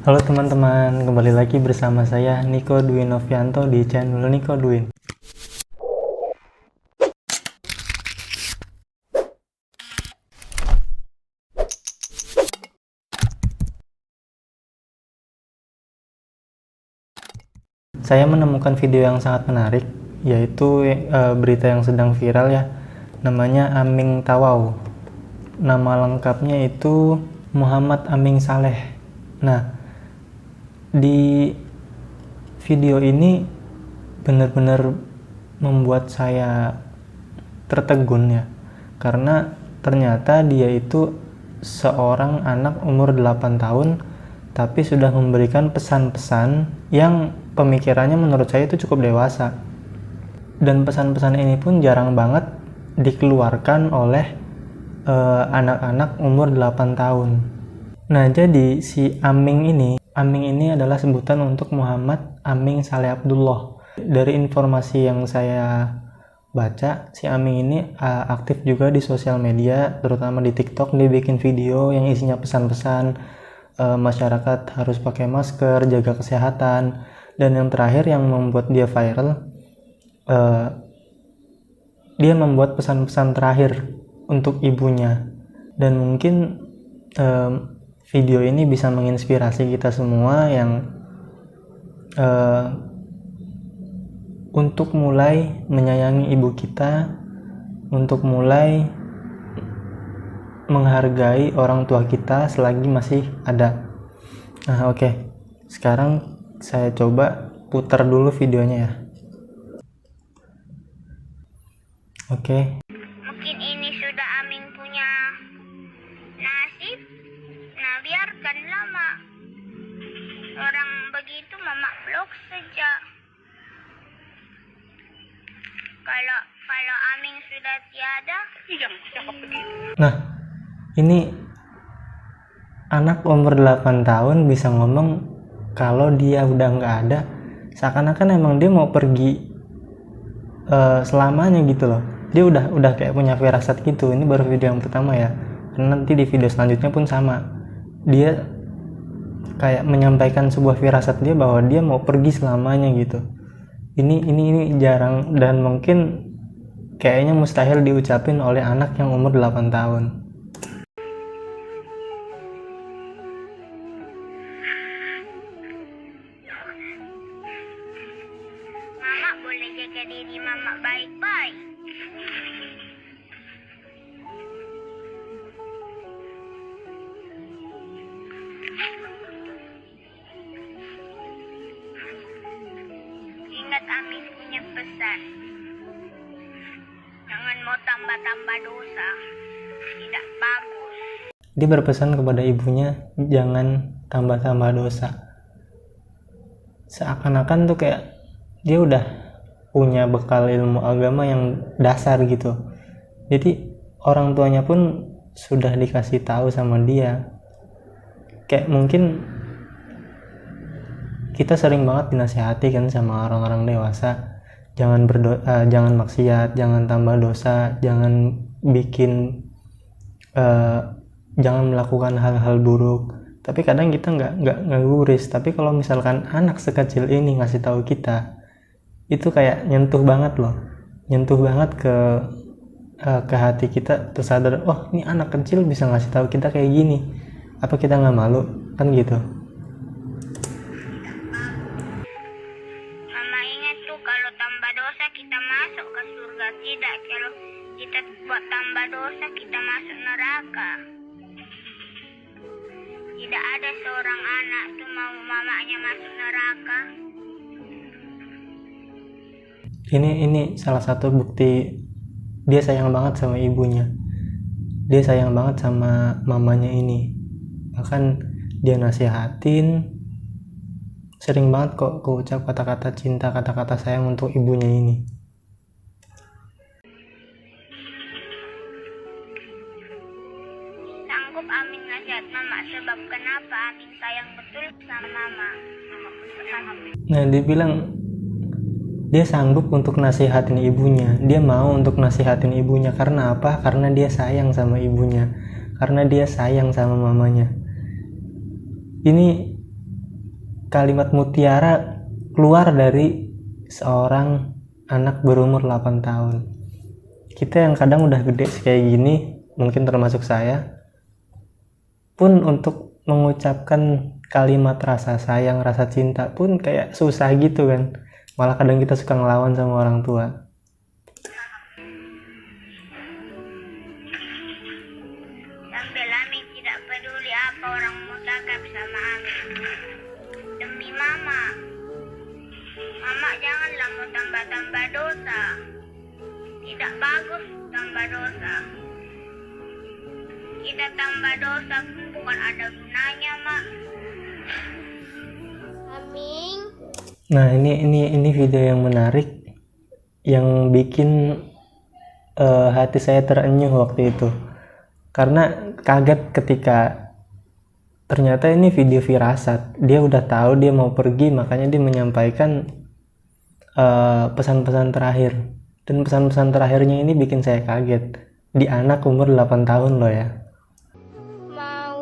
Halo teman-teman, kembali lagi bersama saya Niko Dwi Novianto di channel Niko Dwin. Saya menemukan video yang sangat menarik, yaitu berita yang sedang viral ya, namanya Aming Tawau. Nama lengkapnya itu Muhammad Aming Saleh. Nah, di video ini benar-benar membuat saya tertegun ya, karena ternyata dia itu seorang anak umur 8 tahun tapi sudah memberikan pesan-pesan yang pemikirannya menurut saya itu cukup dewasa, dan pesan-pesan ini pun jarang banget dikeluarkan oleh anak-anak umur 8 tahun. Nah, jadi si Aming ini adalah sebutan untuk Muhammad Aming Saleh Abdullah. Dari informasi yang saya baca, si Aming ini aktif juga di sosial media, terutama di TikTok. Dia bikin video yang isinya pesan-pesan masyarakat harus pakai masker, jaga kesehatan, dan yang terakhir yang membuat dia viral, dia membuat pesan-pesan terakhir untuk ibunya. Dan mungkin video ini bisa menginspirasi kita semua yang untuk mulai menyayangi ibu kita, untuk mulai menghargai orang tua kita selagi masih ada. Nah, oke. Sekarang saya coba putar dulu videonya ya. Oke. Mungkin ini sudah Aming punya nasib. Nah, biarkanlah mak. Orang begitu mama blok saja. Kalau Aming sudah tiada, jangan cakap begitu. Nah, ini anak umur 8 tahun bisa ngomong kalau dia udah nggak ada, seakan-akan emang dia mau pergi selamanya gitu loh. Dia udah kayak punya firasat gitu. Ini baru video yang pertama ya, nanti di video selanjutnya pun sama. Dia kayak menyampaikan sebuah firasat dia bahwa dia mau pergi selamanya gitu. Ini jarang, dan mungkin kayaknya mustahil diucapin oleh anak yang umur 8 tahun. Mama boleh jaga diri mama baik-baik. Ingat Aming punya pesan. Jangan mau tambah-tambah dosa. Tidak bagus. Dia berpesan kepada ibunya, jangan tambah-tambah dosa. Seakan-akan tuh kayak dia udah punya bekal ilmu agama yang dasar gitu. Jadi orang tuanya pun sudah dikasih tahu sama dia. Kayak mungkin kita sering banget dinasihati kan sama orang-orang dewasa, jangan maksiat, jangan tambah dosa, jangan jangan melakukan hal-hal buruk. Tapi kadang kita nggak guris. Tapi kalau misalkan anak sekecil ini ngasih tahu kita, itu kayak nyentuh banget loh, nyentuh banget ke hati kita. Tersadar, oh ini anak kecil bisa ngasih tahu kita kayak gini, apa kita nggak malu kan gitu. Mama ingat tuh, kalau tambah dosa kita masuk ke surga. Tidak, kalau kita buat tambah dosa kita masuk neraka. Tidak ada seorang anak tuh mau mamanya masuk neraka. Ini salah satu bukti dia sayang banget sama ibunya. Dia sayang banget sama mamanya ini. Bahkan dia nasihatin, sering banget kok keucap kata-kata cinta, kata-kata sayang untuk ibunya ini. Sanggup Aming nasihat mama, sebab kenapa Aming sayang betul sama mama. Nah, dia bilang dia sanggup untuk nasihatin ibunya. Dia mau untuk nasihatin ibunya. Karena apa? Karena dia sayang sama ibunya. Karena dia sayang sama mamanya. Ini kalimat mutiara keluar dari seorang anak berumur 8 tahun. Kita yang kadang udah gede kayak gini, mungkin termasuk saya, pun untuk mengucapkan kalimat rasa sayang, rasa cinta pun kayak susah gitu kan. Malah kadang kita suka ngelawan sama orang tua. Sambil Aming tidak peduli apa orang mau cakap sama Aming. Demi Mama. Mama janganlah mau tambah-tambah dosa. Tidak bagus tambah dosa. Kita tambah dosa pun bukan ada gunanya, Mak. Aming. Nah, ini video yang menarik yang bikin hati saya terenyuh waktu itu. Karena kaget ketika ternyata ini video firasat. Dia udah tahu dia mau pergi, makanya dia menyampaikan pesan-pesan terakhir. Dan pesan-pesan terakhirnya ini bikin saya kaget. Di anak umur 8 tahun loh ya. Mau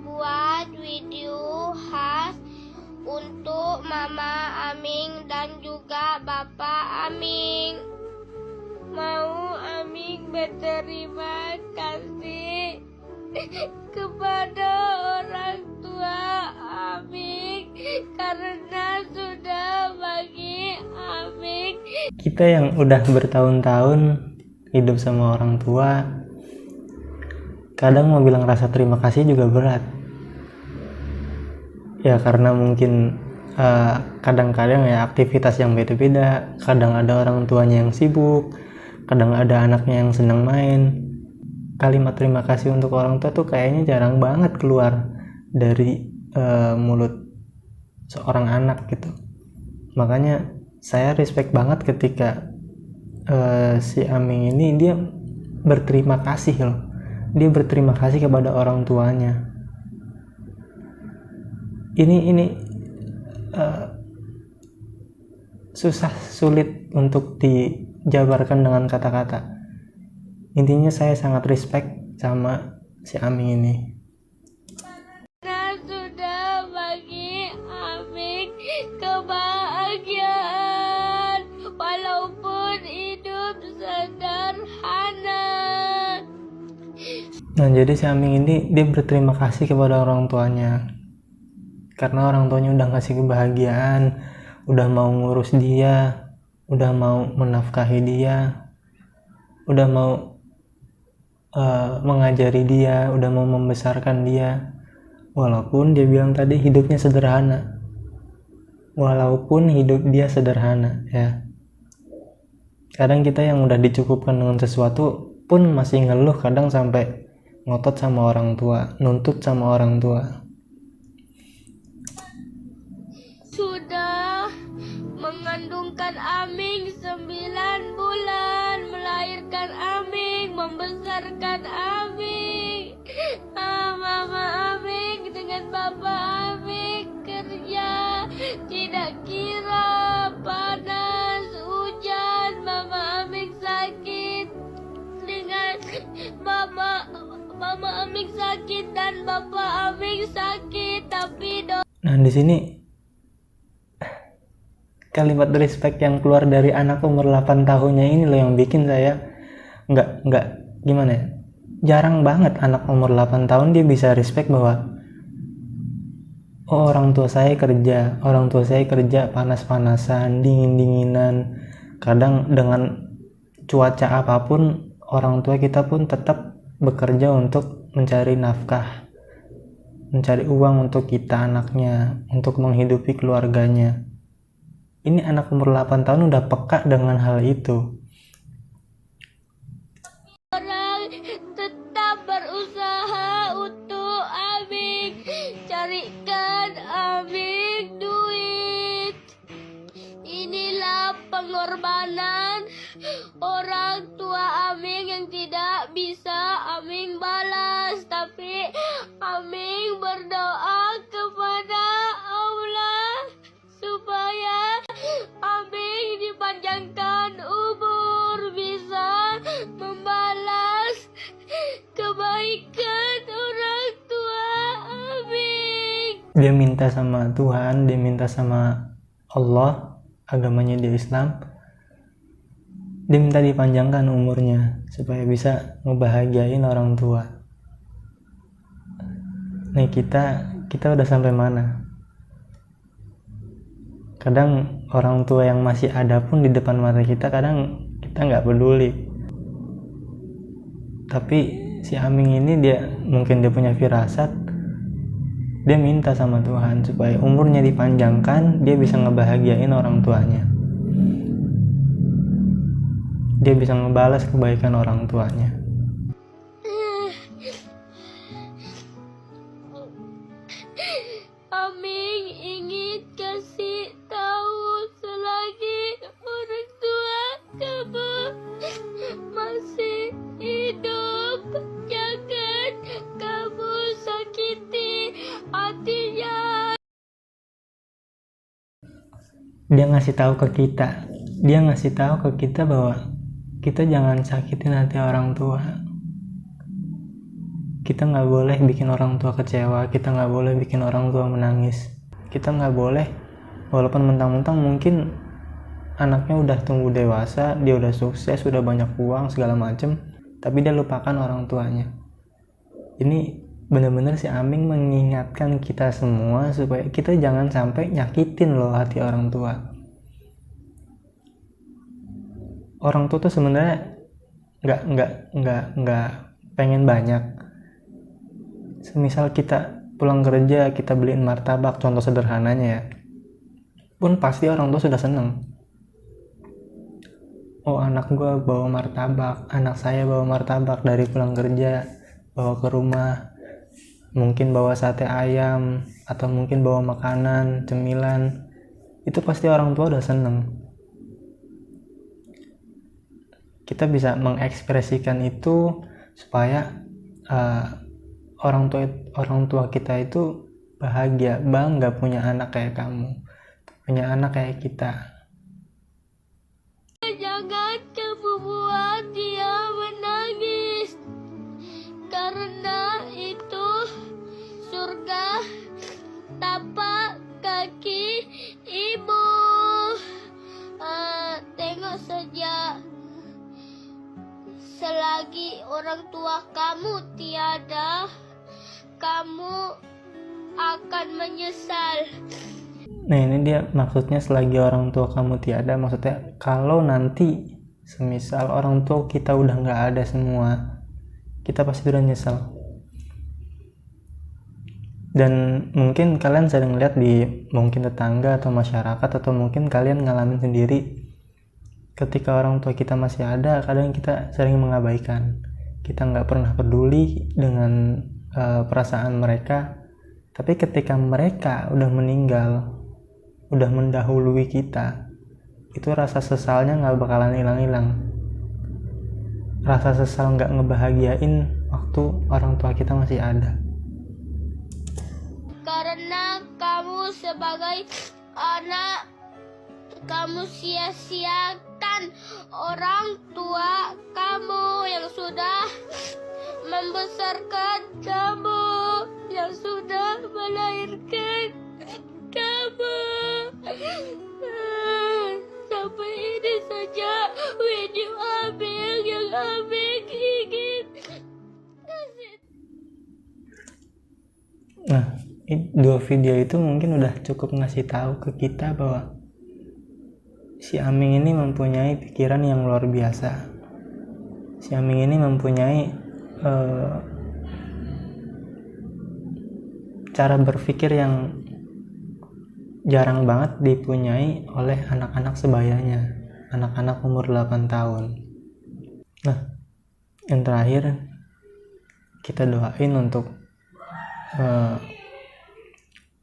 buat video khas untuk Mama Aming dan juga Bapak Aming. Mau Aming berterima kasih kepada orang tua Aming karena sudah bagi Aming. Kita yang udah bertahun-tahun hidup sama orang tua, kadang mau bilang rasa terima kasih juga berat. Ya karena mungkin kadang-kadang ya aktivitas yang beda-beda. Kadang ada orang tuanya yang sibuk, kadang ada anaknya yang senang main. Kalimat terima kasih untuk orang tua tuh kayaknya jarang banget keluar dari mulut seorang anak gitu. Makanya saya respect banget ketika si Aming ini dia berterima kasih loh. Dia berterima kasih kepada orang tuanya. Ini sulit untuk dijabarkan dengan kata-kata. Intinya saya sangat respect sama si Aming ini. Karena sudah bagi Aming kebahagiaan walaupun hidup sederhana. Nah, jadi si Aming ini dia berterima kasih kepada orang tuanya. Karena orang tuanya udah ngasih kebahagiaan, udah mau ngurus dia, udah mau menafkahi dia, udah mau mengajari dia, udah mau membesarkan dia. Walaupun dia bilang tadi hidupnya sederhana. Walaupun hidup dia sederhana ya. Kadang kita yang udah dicukupkan dengan sesuatu pun masih ngeluh, kadang sampai ngotot sama orang tua, nuntut sama orang tua. Sudah mengandungkan Aming 9 bulan, melahirkan Aming, membesarkan Aming. Mama Aming dengan Papa Aming kerja, tidak kira panas, hujan, Mama Aming sakit dengan Mama Aming sakit dan Papa Aming sakit, tapi Nah, di sini kalimat respect yang keluar dari anak umur 8 tahunnya ini loh yang bikin saya nggak gimana ya, jarang banget anak umur 8 tahun dia bisa respect bahwa oh orang tua saya kerja panas-panasan, dingin-dinginan, kadang dengan cuaca apapun orang tua kita pun tetap bekerja untuk mencari nafkah, mencari uang untuk kita anaknya, untuk menghidupi keluarganya. Ini anak umur 8 tahun udah peka dengan hal itu. orang tetap berusaha untuk Aming, carikan Aming duit. Inilah pengorbanan orang tua Aming yang tidak bisa Aming balas, tapi Aming berdoa kepada Allah supaya Aming dipanjangkan umur, bisa membalas kebaikan orang tua Aming. Dia minta sama Tuhan, dia minta sama Allah, agamanya dia Islam. Dia minta dipanjangkan umurnya supaya bisa ngebahagiain orang tua. Nih kita udah sampai mana? Kadang orang tua yang masih ada pun di depan mata kita, kadang kita nggak peduli. Tapi si Aming ini mungkin dia punya firasat, dia minta sama Tuhan supaya umurnya dipanjangkan, dia bisa ngebahagiain orang tuanya. Dia bisa ngebalas kebaikan orang tuanya. Aming ingin kasih tahu selagi orang tua kamu masih hidup, jangan kamu sakiti hatinya. Dia ngasih tahu ke kita bahwa kita jangan sakitin hati orang tua. Kita nggak boleh bikin orang tua kecewa, kita nggak boleh bikin orang tua menangis. Kita nggak boleh, walaupun mentang-mentang mungkin anaknya udah tumbuh dewasa, dia udah sukses, udah banyak uang segala macem, tapi dia lupakan orang tuanya. Ini benar-benar si Aming mengingatkan kita semua supaya kita jangan sampai nyakitin loh hati orang tua. Orang tua tuh sebenarnya nggak pengen banyak. Semisal kita pulang kerja, kita beliin martabak, contoh sederhananya ya, pun pasti orang tua sudah seneng. Oh, anak gue bawa martabak, anak saya bawa martabak dari pulang kerja, bawa ke rumah, mungkin bawa sate ayam, atau mungkin bawa makanan, cemilan, itu pasti orang tua udah seneng. Kita bisa mengekspresikan itu supaya orang tua kita itu bahagia, bangga punya anak kayak kamu, punya anak kayak kita. Jangan kamu buat dia menangis, karena itu surga tapak kaki ibu. Tengok saja, selagi orang tua kamu tiada, kamu akan menyesal. Nah, ini dia maksudnya selagi orang tua kamu tiada, maksudnya kalau nanti semisal orang tua kita udah nggak ada semua, kita pasti udah nyesel. Dan mungkin kalian sering lihat di mungkin tetangga atau masyarakat, atau mungkin kalian ngalamin sendiri, ketika orang tua kita masih ada, kadang kita sering mengabaikan, kita nggak pernah peduli dengan perasaan mereka. Tapi ketika mereka udah meninggal, udah mendahului kita, itu rasa sesalnya nggak bakalan hilang-hilang. Rasa sesal nggak ngebahagiain waktu orang tua kita masih ada. Karena kamu sebagai anak, kamu sia-siakan orang tua kamu yang sudah membesarkan kamu, yang sudah melahirkan kamu. Sampai ini saja video Aming yang Aming ingin kasih. Nah, dua video itu mungkin udah cukup ngasih tahu ke kita bahwa si Aming ini mempunyai pikiran yang luar biasa. Si Aming ini mempunyai cara berpikir yang jarang banget dipunyai oleh anak-anak sebayanya, anak-anak umur 8 tahun. Nah, yang terakhir kita doain untuk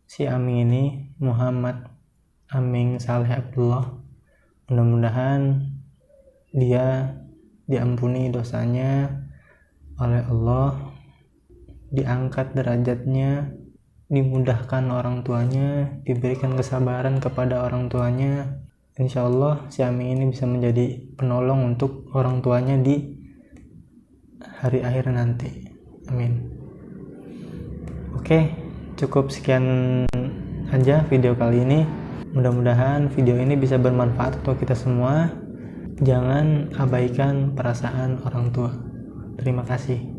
si Aming ini, Muhammad Aming Saleh Abdullah. Mudah-mudahan dia diampuni dosanya oleh Allah, diangkat derajatnya, dimudahkan orang tuanya, diberikan kesabaran kepada orang tuanya. Insya Allah si Aming ini bisa menjadi penolong untuk orang tuanya di hari akhir nanti. Amin. Oke, Cukup sekian aja video kali ini. Mudah-mudahan video ini bisa bermanfaat untuk kita semua. Jangan abaikan perasaan orang tua. Terima kasih.